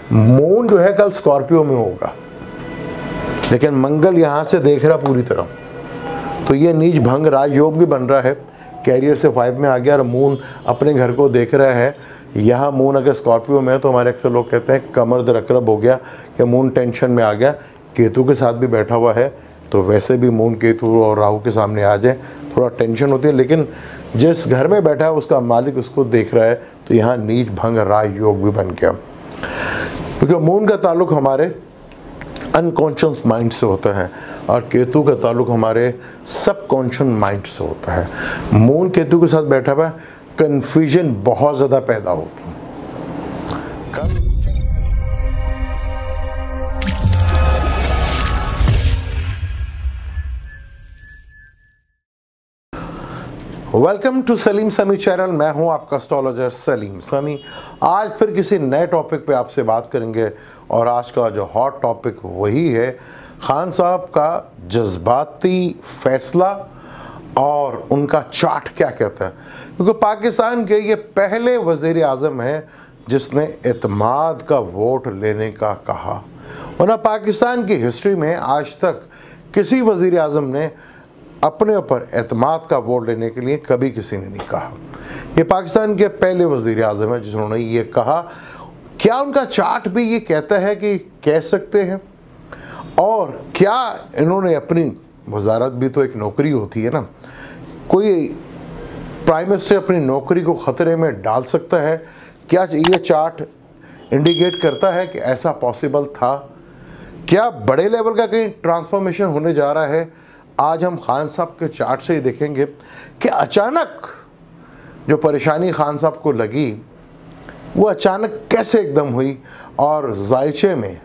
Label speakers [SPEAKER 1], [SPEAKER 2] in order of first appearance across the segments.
[SPEAKER 1] Moon जो है कल स्कॉर्पियो में होगा, लेकिन मंगल यहाँ से देख रहा पूरी तरह, तो ये नीच भंग राजयोग भी बन रहा है। कैरियर से 5 में आ गया और मून अपने घर को देख रहा है। यहाँ मून अगर स्कॉर्पियो में है तो हमारे अक्सर लोग कहते हैं कमर दरकरब हो गया कि मून टेंशन में आ गया। केतु के साथ भी बैठा हुआ है, तो वैसे भी मून केतु और राहु के सामने आ जाए थोड़ा टेंशन होती है, लेकिन जिस घर में बैठा है उसका मालिक उसको देख रहा है, तो यहाँ नीच भंग राजयोग भी बन गया। क्योंकि मून का ताल्लुक हमारे अनकॉन्शियस माइंड से होता है और केतु का ताल्लुक हमारे सबकॉन्शियस माइंड से होता है। मून केतु के साथ बैठा हुआ है, कन्फ्यूजन बहुत ज़्यादा पैदा होगी। वेलकम टू सलीम समी चैनल। मैं हूं आपका एस्ट्रोलॉजर सलीम समी। आज फिर किसी नए टॉपिक पे आपसे बात करेंगे और आज का जो हॉट टॉपिक वही है खान साहब का जज्बाती फैसला और उनका चार्ट क्या कहता है। क्योंकि पाकिस्तान के ये पहले वज़ीर आज़म हैं जिसने एतमाद का वोट लेने का कहा, वरना पाकिस्तान की हिस्ट्री में आज तक किसी वज़ीर आज़म ने अपने ऊपर एतमाद का वोट लेने के लिए कभी किसी ने नहीं कहा। ये पाकिस्तान के पहले वज़ीर आज़म है जिन्होंने ये कहा। क्या उनका चार्ट भी ये कहता है कि कह सकते हैं, और क्या इन्होंने अपनी वजारत भी तो एक नौकरी होती है ना, कोई प्राइम मिनिस्टर अपनी नौकरी को ख़तरे में डाल सकता है? क्या ये चार्ट इंडिकेट करता है कि ऐसा पॉसिबल था? क्या बड़े लेवल का कहीं ट्रांसफॉर्मेशन होने जा रहा है? आज हम खान साहब के चार्ट से ही देखेंगे कि अचानक जो परेशानी खान साहब को लगी वो अचानक कैसे एकदम हुई, और जायचे में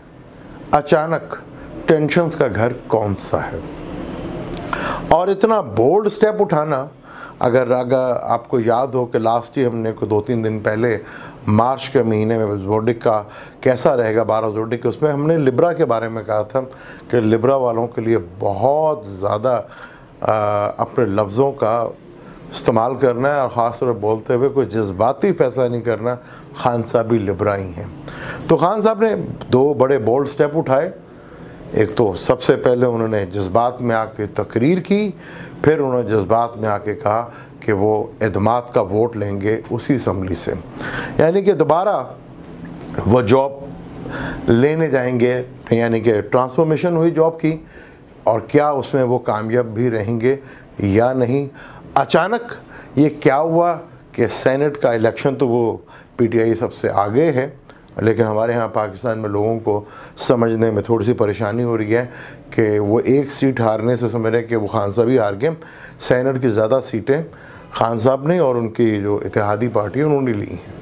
[SPEAKER 1] अचानक टेंशन्स का घर कौन सा है। और इतना बोल्ड स्टेप उठाना, अगर आपको याद हो कि लास्ट ईयर हमने को 2-3 दिन पहले मार्च के महीने में ज़ोडिक का कैसा रहेगा 12 ज़ोडिक, उसमें हमने लिब्रा के बारे में कहा था कि लिब्रा वालों के लिए बहुत ज़्यादा अपने लफ्ज़ों का इस्तेमाल करना है और ख़ास तौर पर बोलते हुए कोई जज्बाती फैसला नहीं करना। खान साहब भी लिब्रा ही हैं। तो खान साहब ने 2 बड़े बोल्ड स्टेप उठाए। एक तो सबसे पहले उन्होंने जज्बात में आके तकरीर की, फिर उन्होंने जज्बात में आके कहा कि वो एतमाद का वोट लेंगे उसी असम्बली से, यानी कि दोबारा वो जॉब लेने जाएंगे, यानी कि ट्रांसफॉर्मेशन हुई जॉब की, और क्या उसमें वो कामयाब भी रहेंगे या नहीं। अचानक ये क्या हुआ कि सेनेट का इलेक्शन तो वो पीटीआई सबसे आगे है, लेकिन हमारे यहाँ पाकिस्तान में लोगों को समझने में थोड़ी सी परेशानी हो रही है कि वो एक सीट हारने से समझ रहे हैं कि वो खान साहब ही हार गए। सेनेट की ज़्यादा सीटें खान साहब ने और उनकी जो इत्तेहादी पार्टी है उन्होंने ली हैं।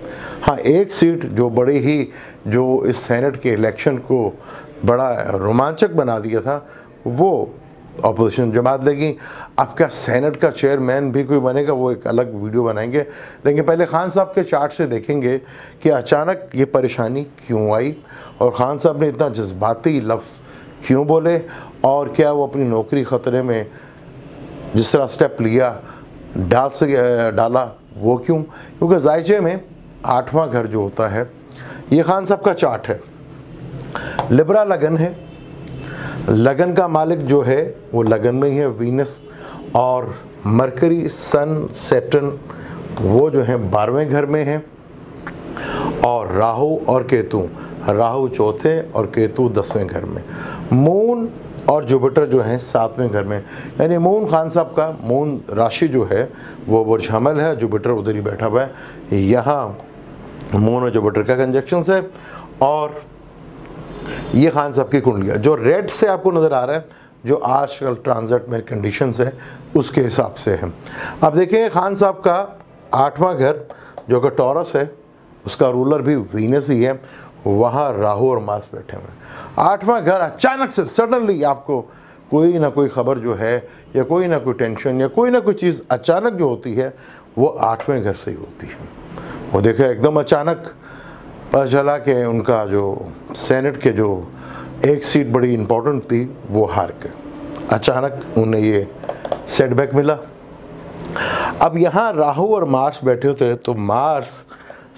[SPEAKER 1] हाँ, एक सीट जो बड़ी ही जो इस सेनेट के इलेक्शन को बड़ा रोमांचक बना दिया था वो अपोजिशन जमात लेगी। अब क्या सेनेट का चेयरमैन भी कोई बनेगा, वो एक अलग वीडियो बनाएंगे, लेकिन पहले खान साहब के चार्ट से देखेंगे कि अचानक ये परेशानी क्यों आई और खान साहब ने इतना जज्बाती लफ्ज़ क्यों बोले, और क्या वो अपनी नौकरी ख़तरे में जिस तरह स्टेप लिया डाला वो क्यों। क्योंकि जायचे में 8वां घर जो होता है ये खान साहब का चार्ट है। लिब्रा लगन है, लगन का मालिक जो है वो लगन में ही है वीनस, और मरकरी सन सैटर्न वो जो है 12वें घर में है, और राहु और केतु, राहु 4थे और केतु 10वें घर में, मून और जुपिटर जो है 7वें घर में। यानी मून खान साहब का मून राशि जो है वो बुर्ज हमल है, जुपिटर उधर ही बैठा हुआ है। यहाँ मून और जुपिटर का कंजक्शन है, और ये खान साहब की कुंडलियाँ जो रेड से आपको नज़र आ रहा है, जो आजकल ट्रांजिट में कंडीशंस है उसके हिसाब से है। अब देखिए खान साहब का 8वां घर जो कि टॉरस है, उसका रूलर भी वीनस ही है, वहाँ राहु और मार्स बैठे हुए हैं। 8वां घर अचानक से सडनली आपको कोई ना कोई ख़बर जो है या कोई ना कोई टेंशन या कोई ना कोई चीज़ अचानक जो होती है वो 8वें घर से ही होती है। वो देखिए एकदम अचानक पता चला कि उनका जो सेनेट के जो एक सीट बड़ी इम्पोर्टेंट थी वो हार गए, अचानक उन्हें ये सेटबैक मिला। अब यहाँ राहु और मार्स बैठे थे, तो मार्स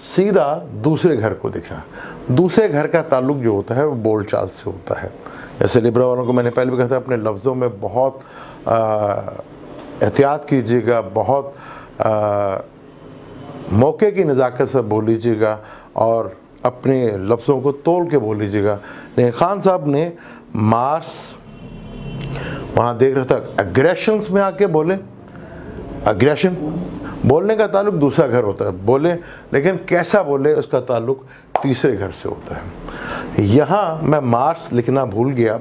[SPEAKER 1] सीधा दूसरे घर को दिखना। दूसरे घर का ताल्लुक जो होता है वो बोलचाल से होता है। जैसे लिब्रा वालों को मैंने पहले भी कहा था, अपने लफ्ज़ों में बहुत एहतियात कीजिएगा, बहुत मौके की नज़ाकत से बोल लीजिएगा और अपने लफ्ज़ों को तोल के बोल लीजिएगा। लेकिन खान साहब ने मार्स वहाँ देख रहा था, एग्रेशंस में आके बोले। एग्रेशन बोलने का ताल्लुक दूसरा घर होता है, बोले, लेकिन कैसा बोले उसका ताल्लुक तीसरे घर से होता है। यहाँ मैं मार्स लिखना भूल गया,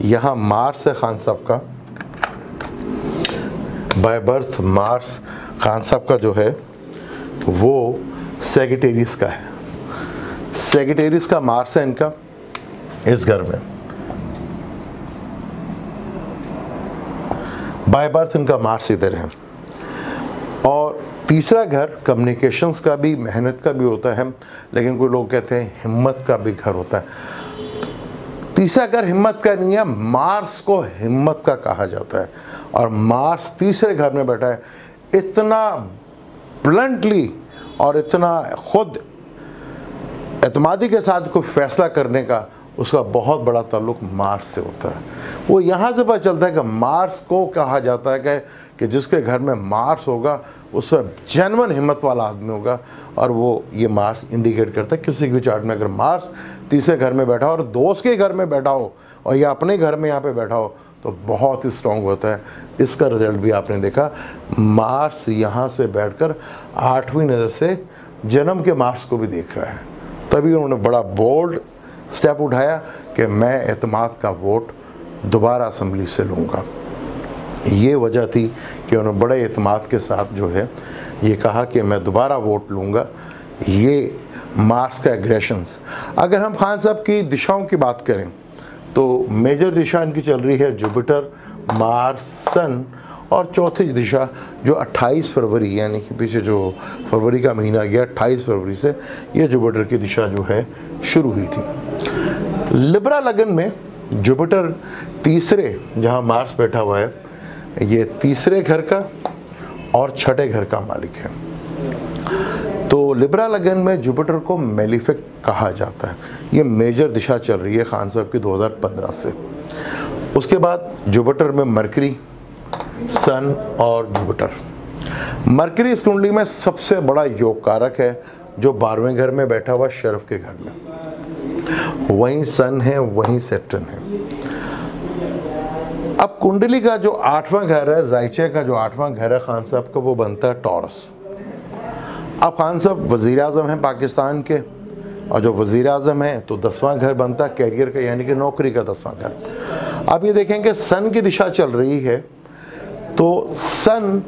[SPEAKER 1] यहाँ मार्स है खान साहब का, बाय बर्थ मार्स खान साहब का जो है वो सेगिटेरियस का है। सेगिटेरियस का मार्स है इनका इस घर में, बाय बर्थ इनका मार्स इधर है। और तीसरा घर कम्युनिकेशंस का भी, मेहनत का भी होता है, लेकिन कोई लोग कहते हैं हिम्मत का भी घर होता है। तीसरा घर हिम्मत का नहीं है, मार्स को हिम्मत का कहा जाता है। और मार्स तीसरे घर में बैठा है, इतना ब्लंटली और इतना खुद एतमादी के साथ कोई फैसला करने का उसका बहुत बड़ा ताल्लुक मार्स से होता है। वो यहाँ से पता चलता है कि मार्स को कहा जाता है कि जिसके घर में मार्स होगा उसमें जेन्युइन हिम्मत वाला आदमी होगा। और वो ये मार्स इंडिकेट करता है किसी भी चार्ट में अगर मार्स तीसरे घर में बैठा हो और दोस्त के घर में बैठा हो और या अपने घर में यहाँ पे बैठा हो तो बहुत ही स्ट्रॉन्ग होता है। इसका रिजल्ट भी आपने देखा, मार्स यहाँ से बैठकर 8वीं नज़र से जन्म के मार्स को भी देख रहा है। तभी उन्होंने बड़ा बोल्ड स्टेप उठाया कि मैं एतमाद का वोट दोबारा असम्बली से लूँगा। ये वजह थी कि उन्होंने बड़े एतमाद के साथ जो है ये कहा कि मैं दोबारा वोट लूँगा। ये मार्स का एग्रेशंस। अगर हम खान साहब की दिशाओं की बात करें तो मेजर दिशा इनकी चल रही है जुपिटर, मार्स, सन, और चौथी दिशा जो 28 फरवरी यानी कि पीछे जो फरवरी का महीना गया 28 फरवरी से ये जुपिटर की दिशा जो है शुरू हुई थी। लिब्रा लगन में जुपिटर तीसरे, जहाँ मार्स बैठा हुआ है, ये तीसरे घर का और छठे घर का मालिक है। तो लिब्रा लगन में जुपिटर को मेलिफिक कहा जाता है। ये मेजर दिशा चल रही है खान साहब की 2015 से। उसके बाद जुपिटर में मरकरी, सन और जुपिटर। मरकरी इस कुंडली में सबसे बड़ा योग कारक है, जो 12वें घर में बैठा हुआ शरफ के घर में, वहीं सन है, वहीं सैटर्न है। अब कुंडली का जो 8वां घर है, जायचे का जो 8वां घर है खान साहब का, वो बनता है टॉरस। अब खान साहब वज़ीर आज़म हैं पाकिस्तान के, और जो वज़ीर आज़म है तो 10वां घर बनता है कैरियर का, यानी कि नौकरी का 10वां घर। अब ये देखेंगे सन की दिशा चल रही है तो सन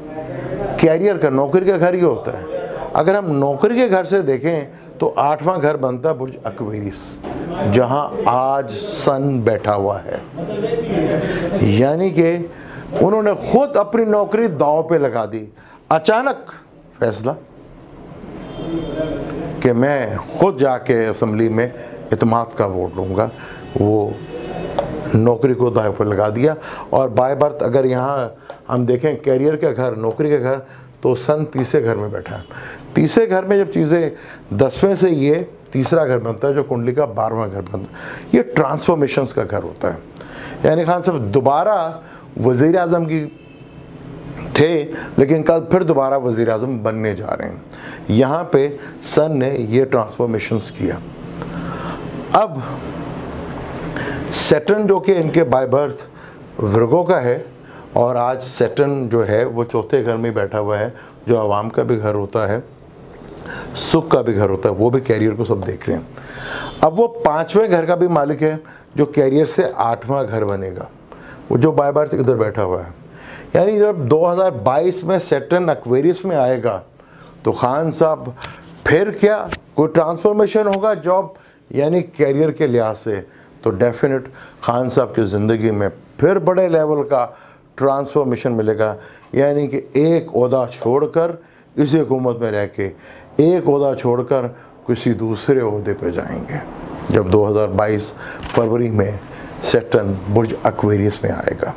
[SPEAKER 1] कैरियर का, नौकरी का घर ही होता है। अगर हम नौकरी के घर से देखें तो 8वां घर बनता है बुर्ज एक्वेरियस, जहां आज सन बैठा हुआ है। यानी कि उन्होंने खुद अपनी नौकरी दांव पे लगा दी। अचानक फैसला कि मैं खुद जाके असम्बली में इत्तेमाद का वोट लूँगा, वो नौकरी को दांव पर लगा दिया। और बाय बर्थ अगर यहाँ हम देखें कैरियर का घर, नौकरी का घर, तो सन तीसरे घर में बैठा है। तीसरे घर में जब चीज़ें 10वें से ये तीसरा घर बनता है, जो कुंडली का 12वां घर बनता है। ये ट्रांसफॉर्मेशंस का घर होता है। यानी खान साहब दोबारा वज़ीर आज़म की थे, लेकिन कल फिर दोबारा वज़ीर आज़म बनने जा रहे हैं। यहाँ पे सन ने ये ट्रांसफॉर्मेशंस किया। अब सैटर्न जो कि इनके बाय बर्थ वर्गो का है, और आज सैटर्न जो है वो चौथे घर में बैठा हुआ है, जो आवाम का भी घर होता है, सुख का भी घर होता है, वो भी कैरियर को सब देख रहे हैं। अब वो 5वें घर का भी मालिक है, जो कैरियर से 8वां घर बनेगा, वो जो बाय बर्थ इधर बैठा हुआ है। यानी जब 2022 में सैटर्न एक्वेरियस में आएगा तो खान साहब फिर क्या कोई ट्रांसफॉर्मेशन होगा जॉब यानी कैरियर के लिहाज से, तो डेफिनेट खान साहब की ज़िंदगी में फिर बड़े लेवल का ट्रांसफॉर्मेशन मिलेगा। यानी कि एक ओहदा छोड़कर इसी हुकूमत में रह के एक ओहदा छोड़कर किसी दूसरे ओहदे पे जाएंगे, जब 2022 फरवरी में सैटर्न बुर्ज एक्वेरियस में आएगा।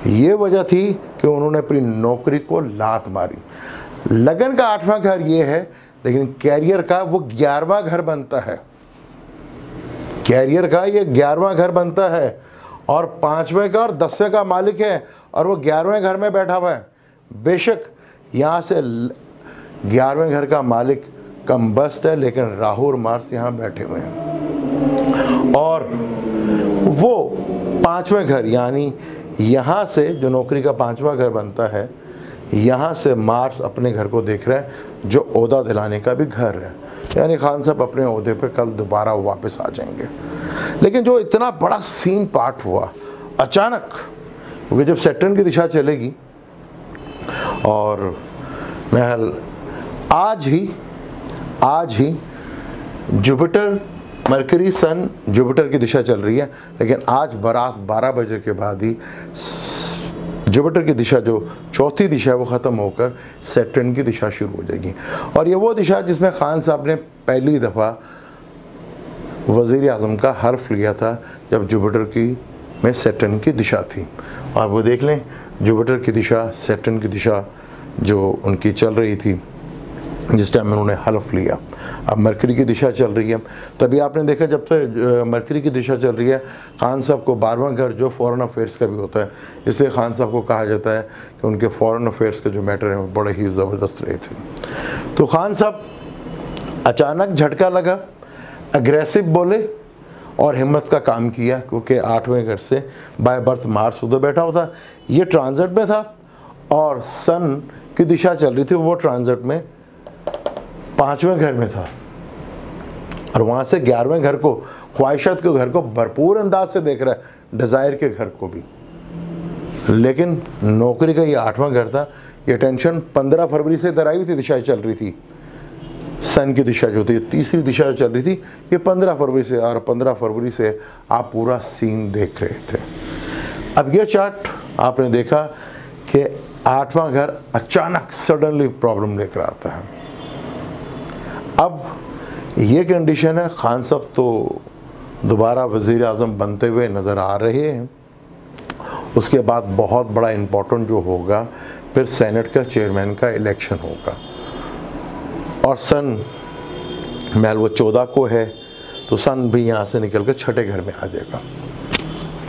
[SPEAKER 1] ये वजह थी कि उन्होंने अपनी नौकरी को लात मारी। लगन का 8वां घर ये है लेकिन कैरियर का वो 11वां घर बनता है। कैरियर का ये 11वां घर बनता है और 5वें का और 10वें का मालिक है और वो 11वें घर में बैठा हुआ है। बेशक यहाँ से 11वें घर का मालिक कम्बस्ट है, लेकिन राहु और मार्स यहाँ बैठे हुए हैं। और वो 5वें घर यानी यहाँ से जो नौकरी का 5वां घर बनता है, यहाँ से मार्स अपने घर को देख रहा है जो ओहदा दिलाने का भी घर है। यानी खान साहब अपने ओहदे पे कल दोबारा वापस आ जाएंगे। लेकिन जो इतना बड़ा सीन पार्ट हुआ अचानक, क्योंकि जब सैटर्न की दिशा चलेगी और महल आज ही जुपिटर, मरकरी, सन, जुपिटर की दिशा चल रही है। लेकिन आज बारात 12 बजे के बाद ही जुपिटर की दिशा जो चौथी दिशा है वो ख़त्म होकर सैटर्न की दिशा शुरू हो जाएगी। और ये वो दिशा जिसमें खान साहब ने पहली दफ़ा वज़ीर आज़म का हर्फ लिया था, जब जुपिटर की में सैटर्न की दिशा थी। और वो देख लें जुपिटर की दिशा, सैटर्न की दिशा जो उनकी चल रही थी जिस टाइम उन्होंने हल्फ लिया। अब मरकरी की दिशा चल रही है, तभी आपने देखा जब से मरकरी की दिशा चल रही है, खान साहब को 12वां घर जो फॉरेन अफेयर्स का भी होता है, इसलिए खान साहब को कहा जाता है कि उनके फॉरेन अफेयर्स के जो मैटर हैं वो बड़े ही ज़बरदस्त रहे थे। तो खान साहब अचानक झटका लगा, अग्रेसिव बोले और हिम्मत का काम किया, क्योंकि 8वें घर से बाय बर्थ मार्स उधर बैठा हुआ था, ये ट्रांजिट में था और सन की दिशा चल रही थी, वो ट्रांजिट में 5वें घर में था और वहाँ से 11वें घर को, ख्वाहिशात के घर को भरपूर अंदाज से देख रहा है, डिज़ायर के घर को भी। लेकिन नौकरी का ये 8वां घर था, ये टेंशन 15 फरवरी से इधर आई हुई थी, दिशाएं चल रही थी। सन की दिशा जो थी, तीसरी दिशा जो चल रही थी, ये 15 फरवरी से, और 15 फरवरी से आप पूरा सीन देख रहे थे। अब ये चार्ट आपने देखा कि 8वां घर अचानक सडनली प्रॉब्लम लेकर आता है। अब ये कंडीशन है, खान साहब तो दोबारा वज़ीर आज़म बनते हुए नज़र आ रहे हैं। उसके बाद बहुत बड़ा इम्पोर्टेंट जो होगा, फिर सेनेट का चेयरमैन का इलेक्शन होगा और सन महल वो 14 को है, तो सन भी यहाँ से निकल कर 6ठे घर में आ जाएगा,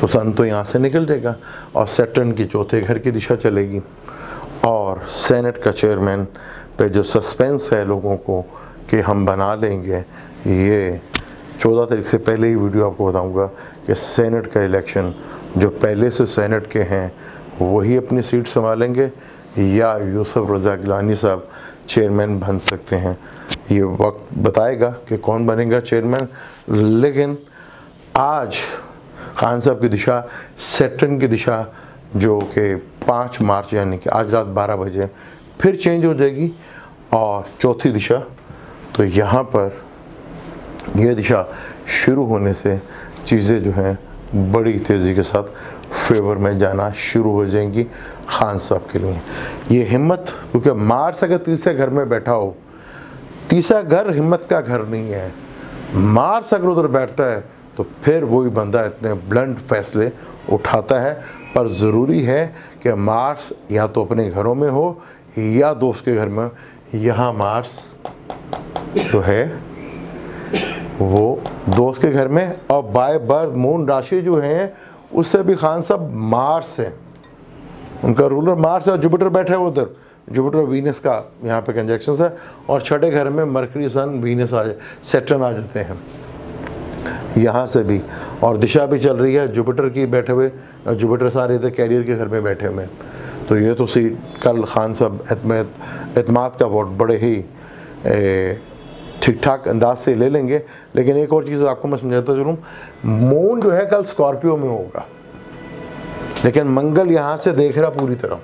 [SPEAKER 1] तो सन तो यहाँ से निकल जाएगा और सैटर्न की 4थे घर की दिशा चलेगी। और सेनेट का चेयरमैन पे जो सस्पेंस है लोगों को कि हम बना लेंगे, ये 14 तारीख से पहले ही वीडियो आपको बताऊंगा कि सेनेट का इलेक्शन जो पहले से सेनेट के हैं वही अपनी सीट संभालेंगे या यूसुफ रज़ा गिलानी साहब चेयरमैन बन सकते हैं। ये वक्त बताएगा कि कौन बनेगा चेयरमैन। लेकिन आज खान साहब की दिशा, सैटर्न की दिशा जो कि 5 मार्च यानी कि आज रात 12 बजे फिर चेंज हो जाएगी और चौथी दिशा, तो यहाँ पर यह दिशा शुरू होने से चीज़ें जो हैं बड़ी तेज़ी के साथ फेवर में जाना शुरू हो जाएंगी खान साहब के लिए। ये हिम्मत, क्योंकि मार्स अगर तीसरे घर में बैठा हो, तीसरा घर हिम्मत का घर नहीं है, मार्स अगर उधर बैठता है तो फिर वही बंदा इतने ब्लंट फैसले उठाता है। पर ज़रूरी है कि मार्स या तो अपने घरों में हो या दोस्त के घर में। यहाँ मार्स जो है वो दोस्त के घर में, और बाय बर्थ मून राशि जो है उससे भी खान साहब मार्स है, उनका रूलर मार्स है और जुपिटर बैठा है उधर, जुपिटर वीनस का यहाँ पे कंजक्शन है। और 6ठे घर में मरकरी, सन, वीनस आ जाए, सैटर्न आ जाते हैं यहाँ से भी, और दिशा भी चल रही है जुपिटर की बैठे हुए, जुपिटर सारे इधर कैरियर के घर में बैठे हुए। तो ये तो सी कल खान साहब एतमाद का वोट बड़े ही ठीक ठाक अंदाज से ले लेंगे। लेकिन एक और चीज़ आपको मैं समझाता चलूँ, मून जो है कल स्कॉर्पियो में होगा, लेकिन मंगल यहाँ से देख रहा पूरी तरह,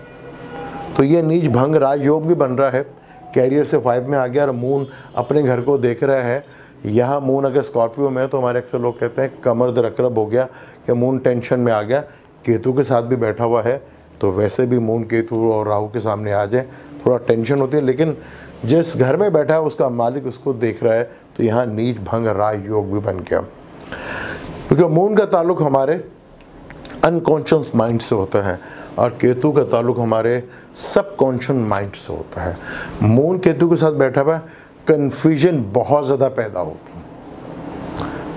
[SPEAKER 1] तो ये नीच भंग राजयोग भी बन रहा है। कैरियर से 5 में आ गया और मून अपने घर को देख रहा है। यहाँ मून अगर स्कॉर्पियो में है तो हमारे अक्सर लोग कहते हैं कमर दरकरब हो गया कि मून टेंशन में आ गया। केतु के साथ भी बैठा हुआ है, तो वैसे भी मून केतु और राहु के सामने आ जाए थोड़ा टेंशन होती है। लेकिन जिस घर में बैठा है उसका मालिक उसको देख रहा है, तो यहाँ नीच भंग राज योग भी बन गया, क्योंकि मून का ताल्लुक हमारे अनकॉन्शियस माइंड से होता है और केतु का ताल्लुक हमारे सबकॉन्शियस माइंड से होता है। मून केतु के साथ बैठा हुआ है, कन्फ्यूजन बहुत ज़्यादा पैदा होगी।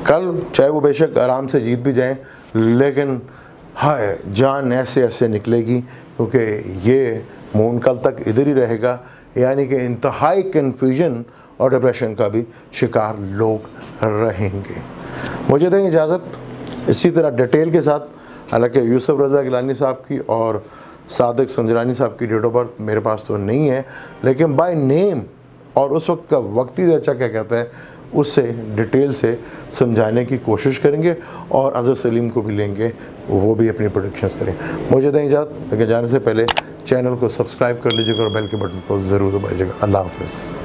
[SPEAKER 1] कल चाहे वो बेशक आराम से जीत भी जाएं, लेकिन हाय जान ऐसे ऐसे निकलेगी, क्योंकि ये मून कल तक इधर ही रहेगा। यानी कि इंतहाई कन्फ्यूजन और डिप्रेशन का भी शिकार लोग रहेंगे। मुझे दें इजाज़त, इसी तरह डिटेल के साथ, हालांकि यूसुफ रज़ा गिलानी साहब की और सादिक संजरानी साहब की डेट ऑफ बर्थ मेरे पास तो नहीं है, लेकिन बाय नेम और उस वक्त का वक्ती दर्जा क्या कहता है उससे डिटेल से समझाने की कोशिश करेंगे, और अज़हर सलीम को भी लेंगे, वो भी अपनी प्रेडिक्शंस करें। मुझे दें इजाज़त, लेकिन जाने से पहले चैनल को सब्सक्राइब कर लीजिएगा और बेल के बटन को ज़रूर दबाइएगा। अल्लाह हाफ़िज़।